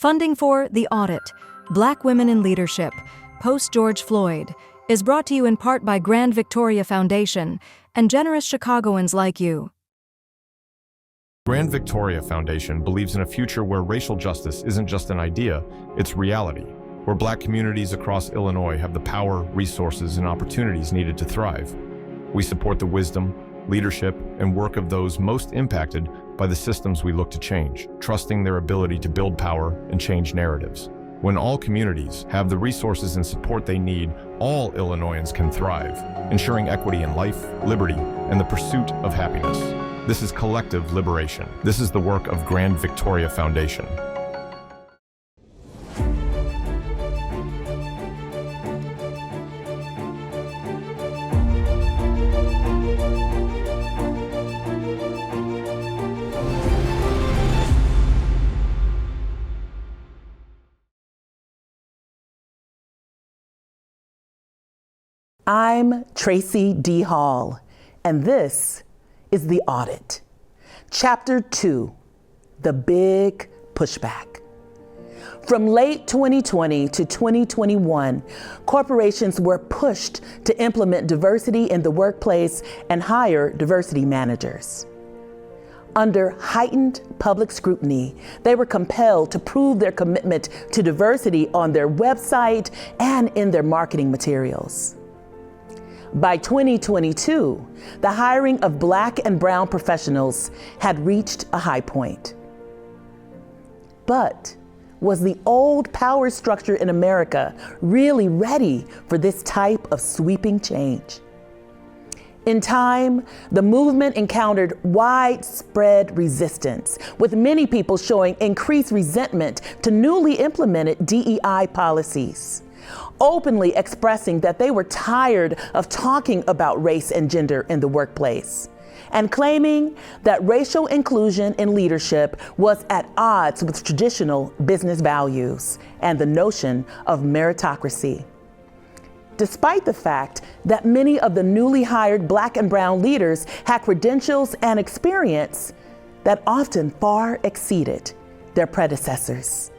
Funding for The Audit, Black Women in Leadership, post-George Floyd, is brought to you in part by Grand Victoria Foundation and generous Chicagoans like you. Grand Victoria Foundation believes in a future where racial justice isn't just an idea, it's reality, where Black communities across Illinois have the power, resources, and opportunities needed to thrive. We support the wisdom, leadership, and work of those most impacted by the systems we look to change, trusting their ability to build power and change narratives. When all communities have the resources and support they need, all Illinoisans can thrive, ensuring equity in life, liberty, and the pursuit of happiness. This is collective liberation. This is the work of Grand Victoria Foundation. I'm Tracy D. Hall, and this is The Audit. Chapter 2, The Big Pushback. From late 2020 to 2021, corporations were pushed to implement diversity in the workplace and hire diversity managers. Under heightened public scrutiny, they were compelled to prove their commitment to diversity on their website and in their marketing materials. By 2022, the hiring of Black and brown professionals had reached a high point. But was the old power structure in America really ready for this type of sweeping change? In time, the movement encountered widespread resistance, with many people showing increased resentment to newly implemented DEI policies, openly expressing that they were tired of talking about race and gender in the workplace, and claiming that racial inclusion in leadership was at odds with traditional business values and the notion of meritocracy. Despite the fact that many of the newly hired Black and brown leaders had credentials and experience that often far exceeded their predecessors.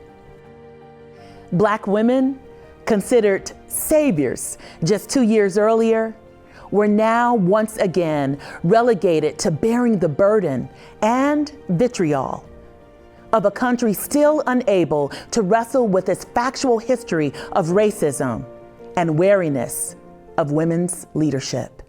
Black women, considered saviors just 2 years earlier, were now once again relegated to bearing the burden and vitriol of a country still unable to wrestle with its factual history of racism and wariness of women's leadership.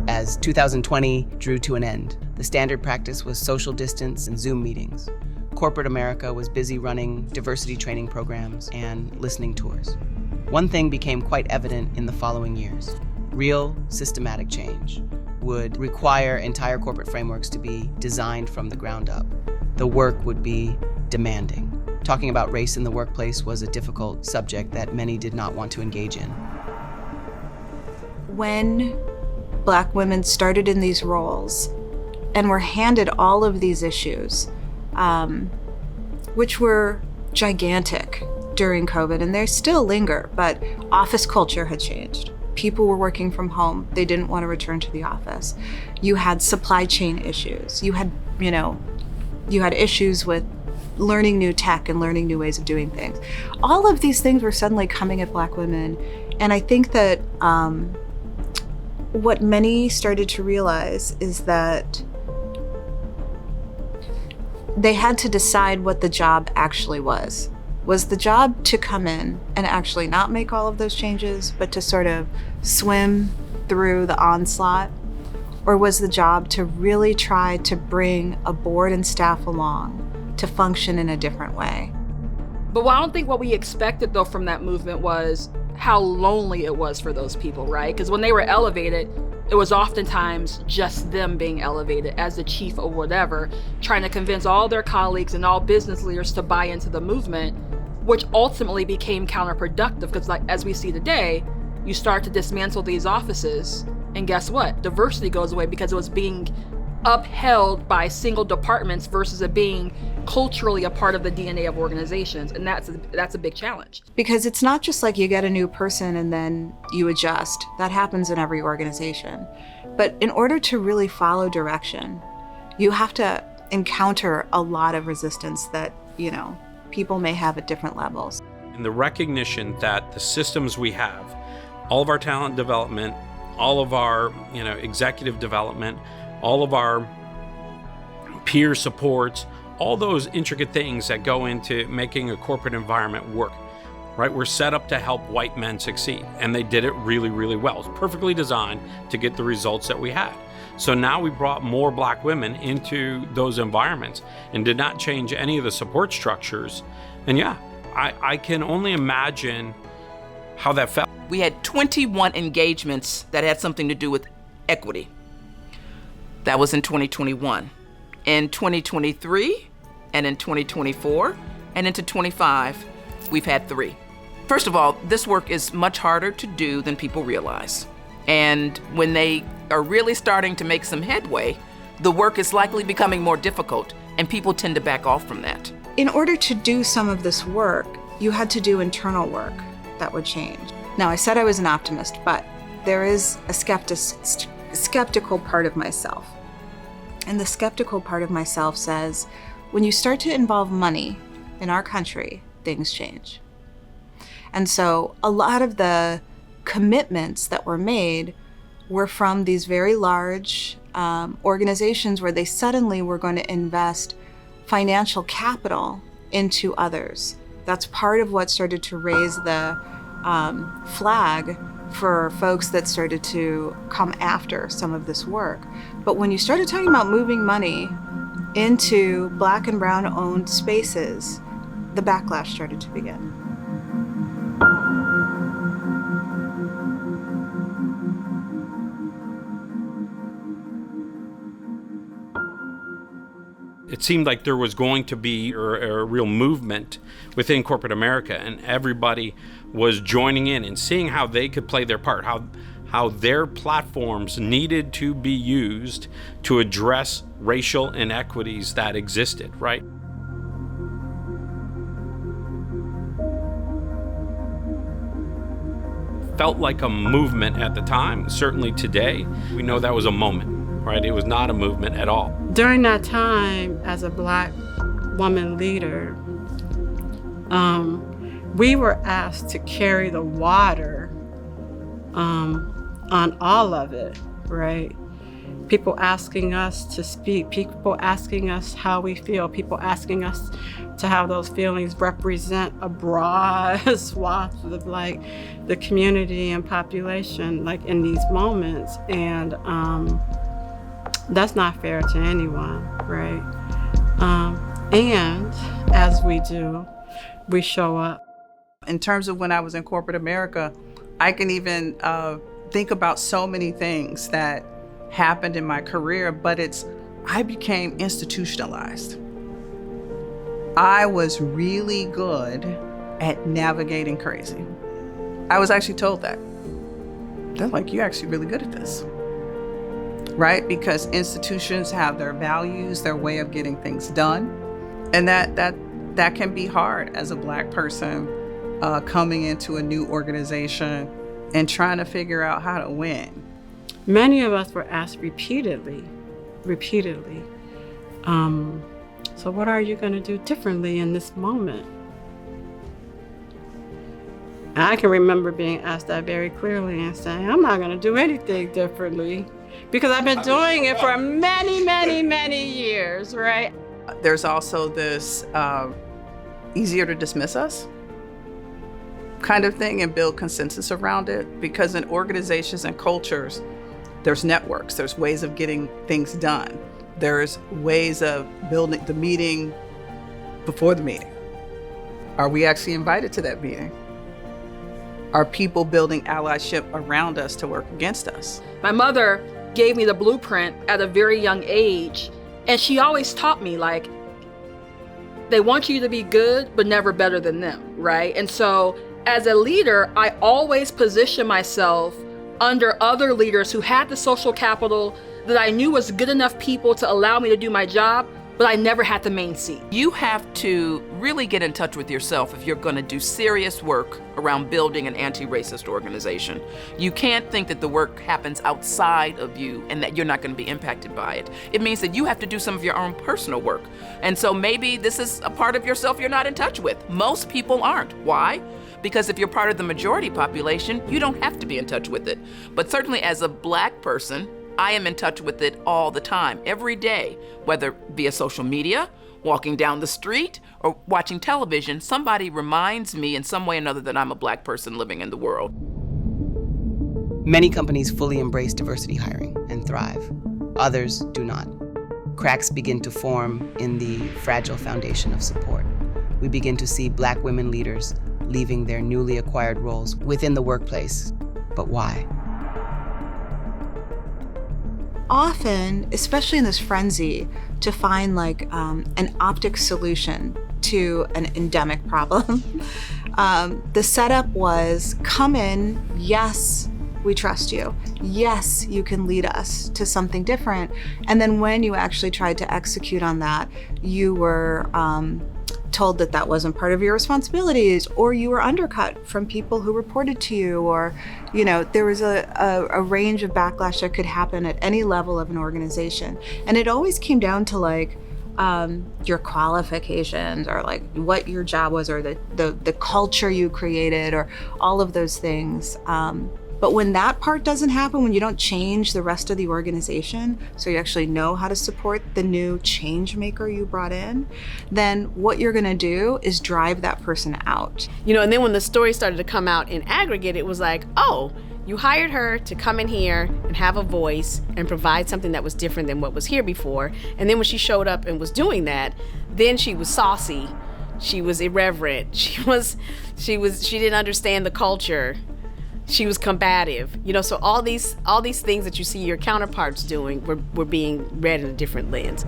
As 2020 drew to an end, the standard practice was social distance and Zoom meetings. Corporate America was busy running diversity training programs and listening tours. One thing became quite evident in the following years. Real systematic change would require entire corporate frameworks to be designed from the ground up. The work would be demanding. Talking about race in the workplace was a difficult subject that many did not want to engage in. When Black women started in these roles and were handed all of these issues, which were gigantic during COVID, and they still linger, but office culture had changed. People were working from home. They didn't want to return to the office. You had supply chain issues. You had issues with learning new tech and learning new ways of doing things. All of these things were suddenly coming at Black women. And I think that what many started to realize is that they had to decide what the job actually was. Was the job to come in and actually not make all of those changes, but to sort of swim through the onslaught? Or was the job to really try to bring a board and staff along to function in a different way? But I don't think what we expected, though, from that movement was how lonely it was for those people, right? Because when they were elevated, it was oftentimes just them being elevated as the chief or whatever, trying to convince all their colleagues and all business leaders to buy into the movement, which ultimately became counterproductive because, like, as we see today, you start to dismantle these offices, and guess what? Diversity goes away because it was being upheld by single departments versus it being culturally a part of the DNA of organizations. And that's a big challenge. Because it's not just like you get a new person and then you adjust. That happens in every organization. But in order to really follow direction, you have to encounter a lot of resistance that, people may have at different levels. And the recognition that the systems we have, all of our talent development, all of our, executive development, all of our peer supports, all those intricate things that go into making a corporate environment work, right? We're set up to help white men succeed, and they did it really, really well. It's perfectly designed to get the results that we had. So now we brought more Black women into those environments and did not change any of the support structures. And yeah, I can only imagine how that felt. We had 21 engagements that had something to do with equity. That was in 2021. In 2023, and in 2024, and into 25, we've had 3. First of all, this work is much harder to do than people realize. And when they are really starting to make some headway, the work is likely becoming more difficult, and people tend to back off from that. In order to do some of this work, you had to do internal work that would change. Now, I said I was an optimist, but there is a skeptical part of myself. And the skeptical part of myself says, when you start to involve money in our country, things change. And so a lot of the commitments that were made were from these very large organizations where they suddenly were going to invest financial capital into others. That's part of what started to raise the flag for folks that started to come after some of this work. But when you started talking about moving money into Black and Brown owned spaces, the backlash started to begin. It seemed like there was going to be a real movement within corporate America, and everybody was joining in and seeing how they could play their part, how their platforms needed to be used to address racial inequities that existed, right? Felt like a movement at the time. Certainly today, we know that was a moment, right? It was not a movement at all. During that time, as a Black woman leader, we were asked to carry the water on all of it, right? People asking us to speak, people asking us how we feel, people asking us to have those feelings represent a broad swath of like the community and population, like in these moments. And that's not fair to anyone, right? And as we do, we show up. In terms of when I was in corporate America, I can even think about so many things that happened in my career, but I became institutionalized. I was really good at navigating crazy. I was actually told that. They're like, you're actually really good at this, right? Because institutions have their values, their way of getting things done. And that can be hard as a Black person coming into a new organization and trying to figure out how to win. Many of us were asked repeatedly, so what are you going to do differently in this moment? And I can remember being asked that very clearly and saying, I'm not going to do anything differently because I've been doing it for many, many, many years, right? There's also this easier to dismiss us kind of thing and build consensus around it, because in organizations and cultures, there's networks, there's ways of getting things done. There's ways of building the meeting before the meeting. Are we actually invited to that meeting? Are people building allyship around us to work against us? My mother gave me the blueprint at a very young age, and she always taught me, like, they want you to be good, but never better than them, right? And so as a leader, I always position myself under other leaders who had the social capital, that I knew was good enough people to allow me to do my job, but I never had the main seat. You have to really get in touch with yourself if you're going to do serious work around building an anti-racist organization. You can't think that the work happens outside of you and that you're not going to be impacted by it. It means that you have to do some of your own personal work. And so maybe this is a part of yourself you're not in touch with. Most people aren't. Why? Because if you're part of the majority population, you don't have to be in touch with it. But certainly as a Black person, I am in touch with it all the time, every day, whether via social media, walking down the street, or watching television. Somebody reminds me in some way or another that I'm a Black person living in the world. Many companies fully embrace diversity hiring and thrive. Others do not. Cracks begin to form in the fragile foundation of support. We begin to see Black women leaders leaving their newly acquired roles within the workplace. But why? Often, especially in this frenzy to find like an optic solution to an endemic problem, the setup was come in, yes, we trust you. Yes, you can lead us to something different. And then when you actually tried to execute on that, you were told that that wasn't part of your responsibilities, or you were undercut from people who reported to you, or, you know, there was a range of backlash that could happen at any level of an organization. And it always came down to like your qualifications, or like what your job was, or the culture you created, or all of those things. But when that part doesn't happen, when you don't change the rest of the organization, so you actually know how to support the new change maker you brought in, then what you're gonna do is drive that person out. You know, and then when the story started to come out in aggregate, it was like, oh, you hired her to come in here and have a voice and provide something that was different than what was here before. And then when she showed up and was doing that, then she was saucy, she was irreverent, she didn't understand the culture. She was combative, you know, so all these things that you see your counterparts doing were being read in a different lens.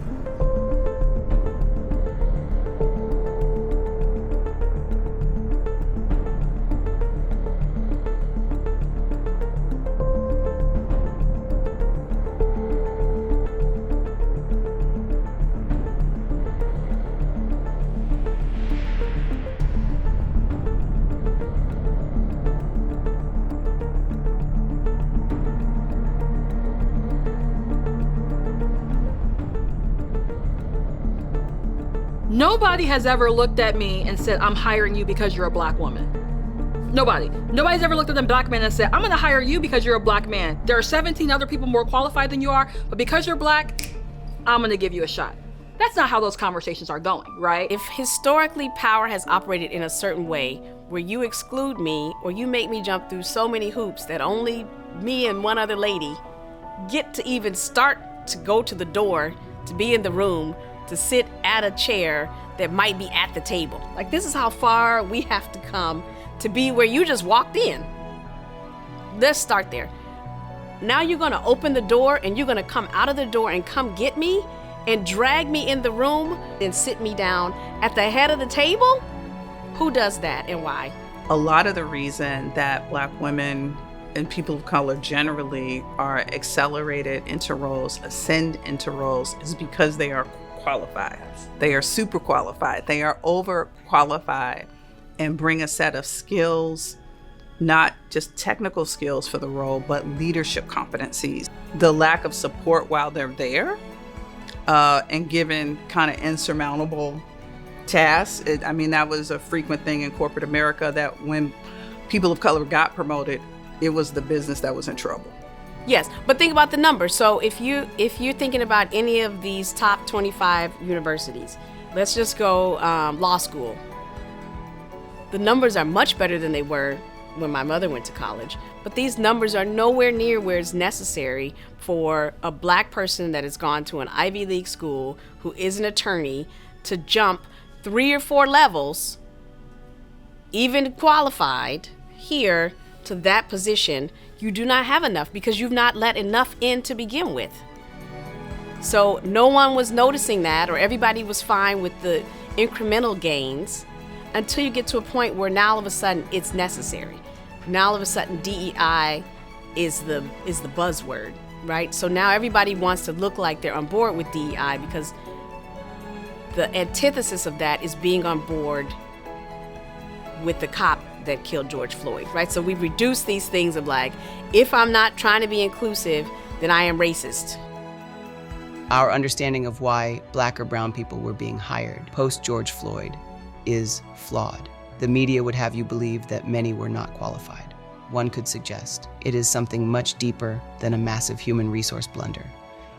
Nobody has ever looked at me and said, I'm hiring you because you're a Black woman. Nobody. Nobody's ever looked at a Black man and said, I'm gonna hire you because you're a Black man. There are 17 other people more qualified than you are, but because you're Black, I'm gonna give you a shot. That's not how those conversations are going, right? If historically power has operated in a certain way where you exclude me or you make me jump through so many hoops that only me and one other lady get to even start to go to the door, to be in the room, to sit at a chair that might be at the table. Like, this is how far we have to come to be where you just walked in. Let's start there. Now you're gonna open the door and you're gonna come out of the door and come get me and drag me in the room and sit me down at the head of the table? Who does that and why? A lot of the reason that Black women and people of color generally are accelerated into roles, ascend into roles, is because they are qualified. They are super qualified. They are overqualified and bring a set of skills, not just technical skills for the role, but leadership competencies. The lack of support while they're there and given kind of insurmountable tasks. That was a frequent thing in corporate America, that when people of color got promoted, it was the business that was in trouble. Yes, but think about the numbers. So if you're thinking about any of these top 25 universities, let's just go law school. The numbers are much better than they were when my mother went to college, but these numbers are nowhere near where it's necessary for a Black person that has gone to an Ivy League school who is an attorney to jump 3 or 4 levels, even qualified, here to that position. You do not have enough because you've not let enough in to begin with. So no one was noticing that, or everybody was fine with the incremental gains until you get to a point where now all of a sudden it's necessary. Now all of a sudden DEI is the buzzword. right? So now everybody wants to look like they're on board with DEI because the antithesis of that is being on board with the cop that killed George Floyd, right? So we reduce these things of like, if I'm not trying to be inclusive, then I am racist. Our understanding of why Black or brown people were being hired post George Floyd is flawed. The media would have you believe that many were not qualified. One could suggest it is something much deeper than a massive human resource blunder.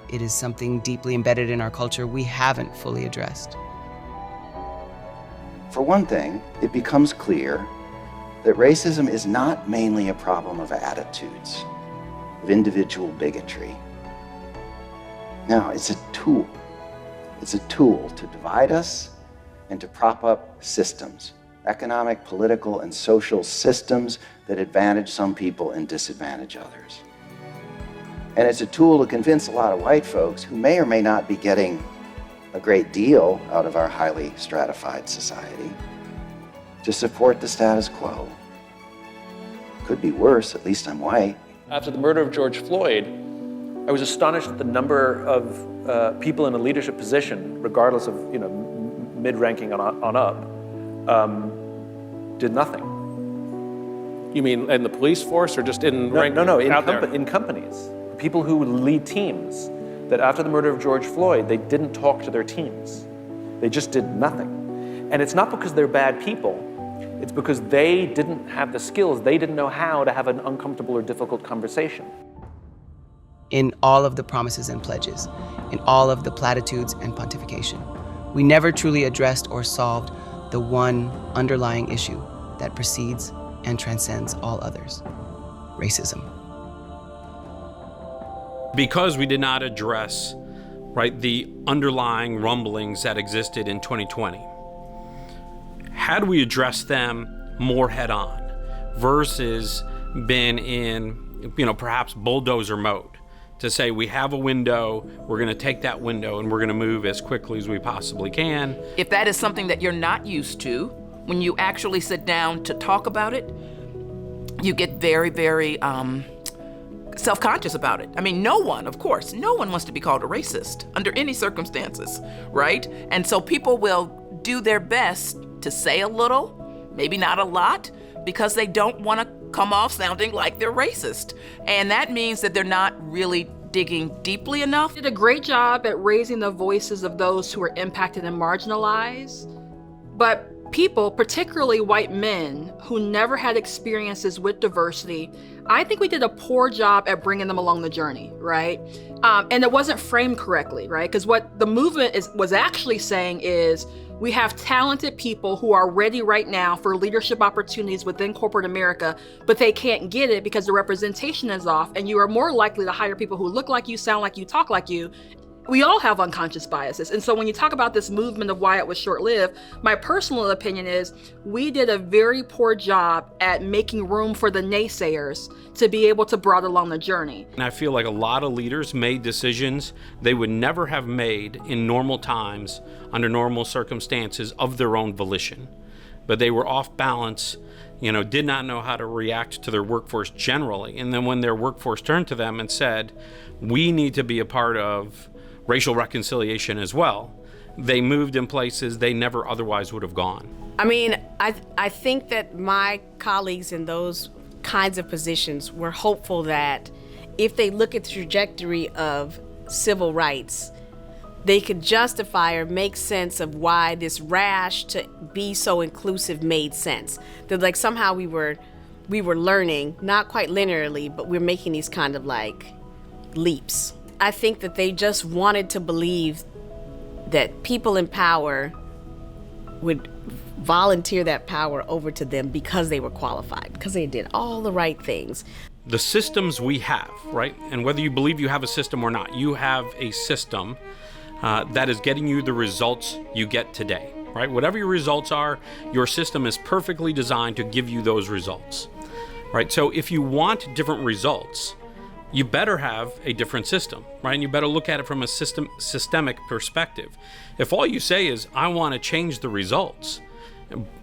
It is something deeply embedded in our culture we haven't fully addressed. For one thing, it becomes clear that racism is not mainly a problem of attitudes, of individual bigotry. No, it's a tool. It's a tool to divide us and to prop up systems, economic, political, and social systems that advantage some people and disadvantage others. And it's a tool to convince a lot of white folks who may or may not be getting a great deal out of our highly stratified society to support the status quo. Could be worse, at least I'm white. After the murder of George Floyd, I was astonished at the number of people in a leadership position, regardless of mid-ranking on up, did nothing. You mean in the police force or just in in companies. People who lead teams, that after the murder of George Floyd, they didn't talk to their teams. They just did nothing. And it's not because they're bad people, it's because they didn't have the skills, they didn't know how to have an uncomfortable or difficult conversation. In all of the promises and pledges, in all of the platitudes and pontification, we never truly addressed or solved the one underlying issue that precedes and transcends all others: racism. Because we did not address, right, the underlying rumblings that existed in 2020, had we addressed them more head on versus been in, perhaps bulldozer mode to say we have a window, we're going to take that window and we're going to move as quickly as we possibly can. If that is something that you're not used to, when you actually sit down to talk about it, you get very, very self-conscious about it. I mean, no one wants to be called a racist under any circumstances, right? And so people will do their best to say a little, maybe not a lot, because they don't want to come off sounding like they're racist. And that means that they're not really digging deeply enough. Did a great job at raising the voices of those who are impacted and marginalized, but people, particularly white men who never had experiences with diversity, I think we did a poor job at bringing them along the journey, right? And it wasn't framed correctly, right? Because what the movement was actually saying is, we have talented people who are ready right now for leadership opportunities within corporate America, but they can't get it because the representation is off, and you are more likely to hire people who look like you, sound like you, talk like you. We all have unconscious biases. And so when you talk about this movement of why it was short-lived, my personal opinion is we did a very poor job at making room for the naysayers to be able to brought along the journey. And I feel like a lot of leaders made decisions they would never have made in normal times, under normal circumstances, of their own volition. But they were off balance, did not know how to react to their workforce generally. And then when their workforce turned to them and said, we need to be a part of racial reconciliation as well, they moved in places they never otherwise would have gone. I mean, I think that my colleagues in those kinds of positions were hopeful that if they look at the trajectory of civil rights, they could justify or make sense of why this rash to be so inclusive made sense. That like somehow we were learning, not quite linearly, but we're making these kind of like leaps. I think that they just wanted to believe that people in power would volunteer that power over to them because they were qualified, because they did all the right things. The systems we have, right? And whether you believe you have a system or not, you have a system that is getting you the results you get today, right? Whatever your results are, your system is perfectly designed to give you those results, right? So if you want different results, you better have a different system, right? And you better look at it from a systemic perspective. If all you say is, I want to change the results,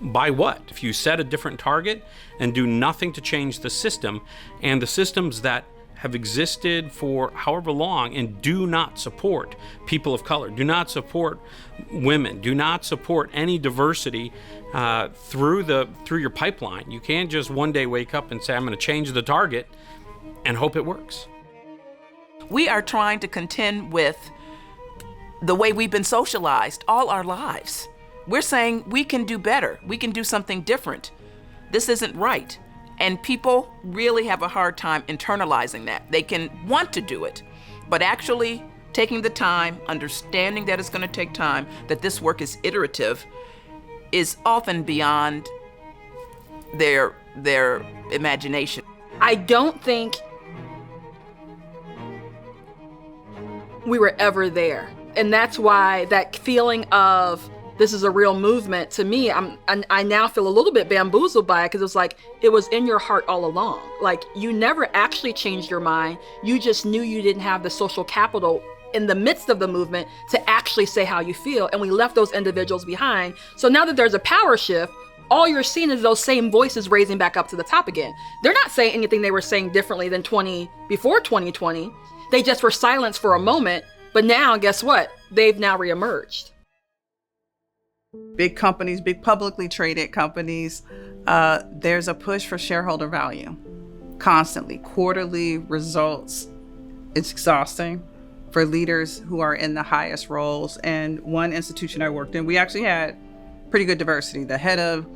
by what? If you set a different target and do nothing to change the system, and the systems that have existed for however long and do not support people of color, do not support women, do not support any diversity through your pipeline. You can't just one day wake up and say, I'm going to change the target and hope it works. We are trying to contend with the way we've been socialized all our lives. We're saying we can do better. We can do something different. This isn't right. And people really have a hard time internalizing that. They can want to do it, but actually taking the time, understanding that it's going to take time, that this work is iterative, is often beyond their imagination. I don't think we were ever there. And that's why that feeling of this is a real movement, to me, I now feel a little bit bamboozled by it, because it's like it was in your heart all along. Like, you never actually changed your mind. You just knew you didn't have the social capital in the midst of the movement to actually say how you feel. And we left those individuals behind. So now that there's a power shift, all you're seeing is those same voices raising back up to the top again. They're not saying anything they were saying differently than before 2020. They just were silenced for a moment. But now, guess what? They've now reemerged. Big companies, big publicly traded companies, there's a push for shareholder value constantly. Quarterly results, it's exhausting for leaders who are in the highest roles. And one institution I worked in, we actually had pretty good diversity. The head of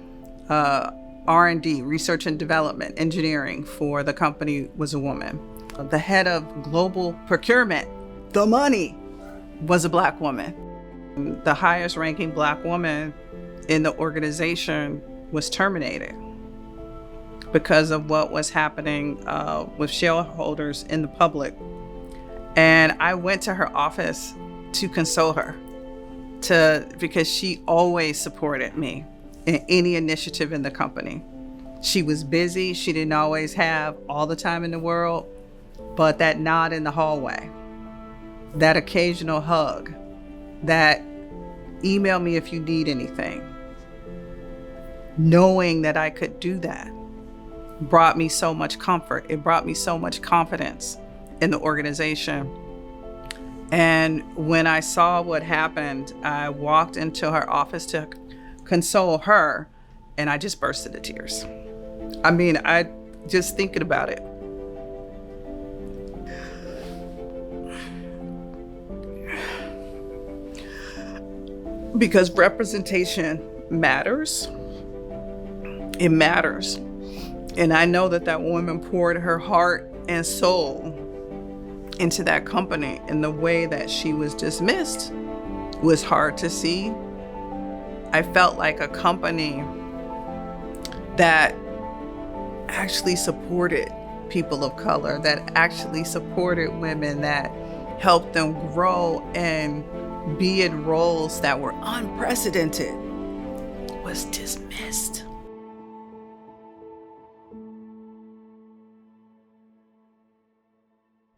R&D, research and development, engineering for the company was a woman. The head of global procurement, the money, was a Black woman. The highest ranking Black woman in the organization was terminated because of what was happening with shareholders in the public. And I went to her office to console her, because she always supported me in any initiative in the company. She was busy. She didn't always have all the time in the world, but that nod in the hallway, that occasional hug, that email me if you need anything, knowing that I could do that brought me so much comfort. It brought me so much confidence in the organization. And when I saw what happened, I walked into her office to console her, and I just burst into tears. I mean, I just thinking about it. Because representation matters. It matters. And I know that woman poured her heart and soul into that company, and the way that she was dismissed was hard to see. I felt like a company that actually supported people of color, that actually supported women, that helped them grow and be in roles that were unprecedented, was dismissed.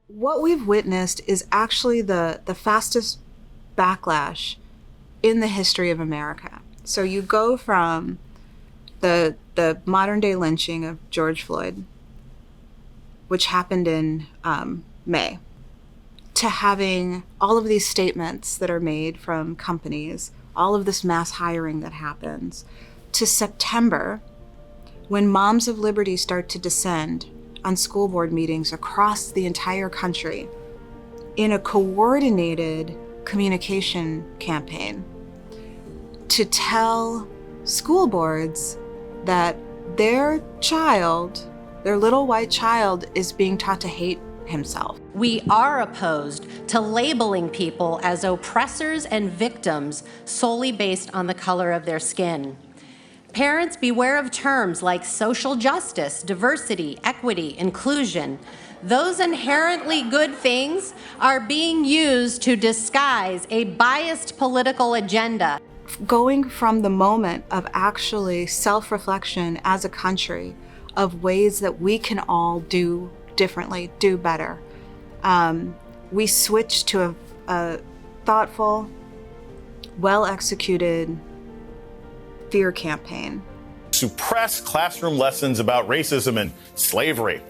What we've witnessed is actually the fastest backlash in the history of America. So you go from the modern day lynching of George Floyd, which happened in May, to having all of these statements that are made from companies, all of this mass hiring that happens, to September, when moms of liberty start to descend on school board meetings across the entire country in a coordinated communication campaign to tell school boards that their child, their little white child, is being taught to hate himself. We are opposed to labeling people as oppressors and victims solely based on the color of their skin. Parents, beware of terms like social justice, diversity, equity, inclusion. Those inherently good things are being used to disguise a biased political agenda. Going from the moment of actually self-reflection as a country of ways that we can all do differently, do better. We switched to a thoughtful, well-executed fear campaign. Suppress classroom lessons about racism and slavery.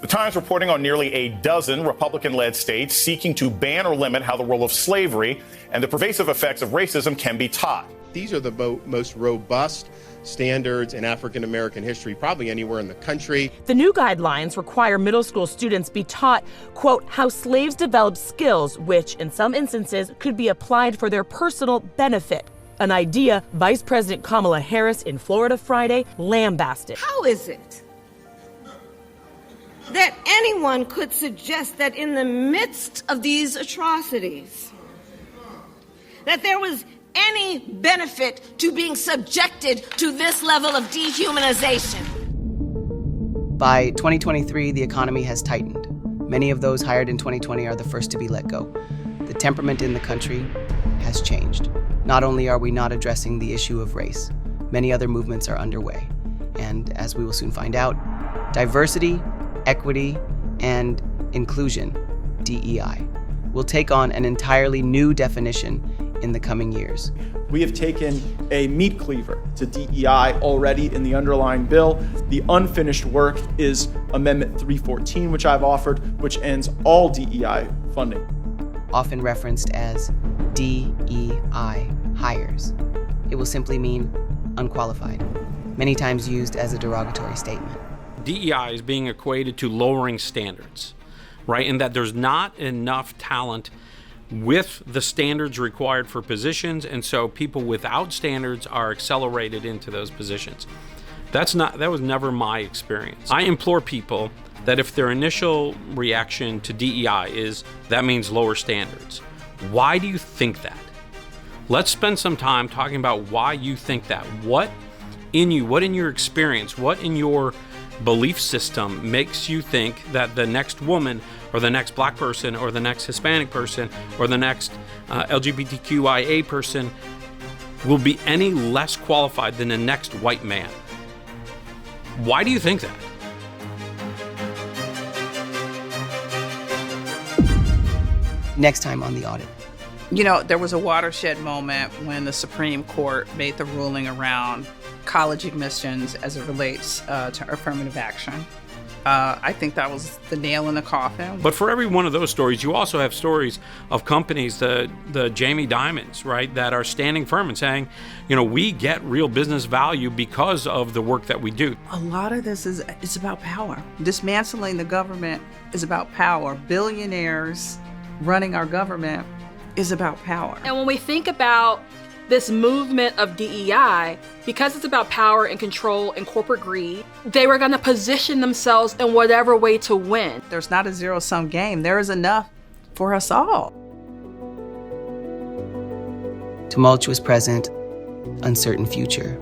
The Times reporting on nearly a dozen Republican-led states seeking to ban or limit how the role of slavery and the pervasive effects of racism can be taught. These are the most robust standards in African American history, probably anywhere in the country. The new guidelines require middle school students be taught, quote, how slaves developed skills, which in some instances could be applied for their personal benefit. An idea Vice President Kamala Harris in Florida Friday lambasted. How is it that anyone could suggest that in the midst of these atrocities, that there was any benefit to being subjected to this level of dehumanization? By 2023, the economy has tightened. Many of those hired in 2020 are the first to be let go. The temperament in the country has changed. Not only are we not addressing the issue of race, many other movements are underway. And as we will soon find out, diversity, equity, and inclusion, DEI, will take on an entirely new definition in the coming years. We have taken a meat cleaver to DEI already in the underlying bill. The unfinished work is Amendment 314, which I've offered, which ends all DEI funding. Often referenced as DEI hires. It will simply mean unqualified, many times used as a derogatory statement. DEI is being equated to lowering standards, right? And that there's not enough talent with the standards required for positions, and so people without standards are accelerated into those positions. That was never my experience. I implore people that if their initial reaction to DEI is that means lower standards, why do you think that? Let's spend some time talking about why you think that. What in you, what in your experience, what in your belief system makes you think that the next woman or the next black person or the next Hispanic person or the next LGBTQIA person will be any less qualified than the next white man? Why do you think that? Next time on The Audit. You know, there was a watershed moment when the Supreme Court made the ruling around college admissions as it relates to affirmative action. I think that was the nail in the coffin. But for every one of those stories, you also have stories of companies, the Jamie Dimons, right, that are standing firm and saying, you know, we get real business value because of the work that we do. A lot of this it's about power. Dismantling the government is about power. Billionaires running our government is about power. And when we think about this movement of DEI, because it's about power and control and corporate greed, they were going to position themselves in whatever way to win. There's not a zero-sum game. There is enough for us all. Tumultuous present, uncertain future.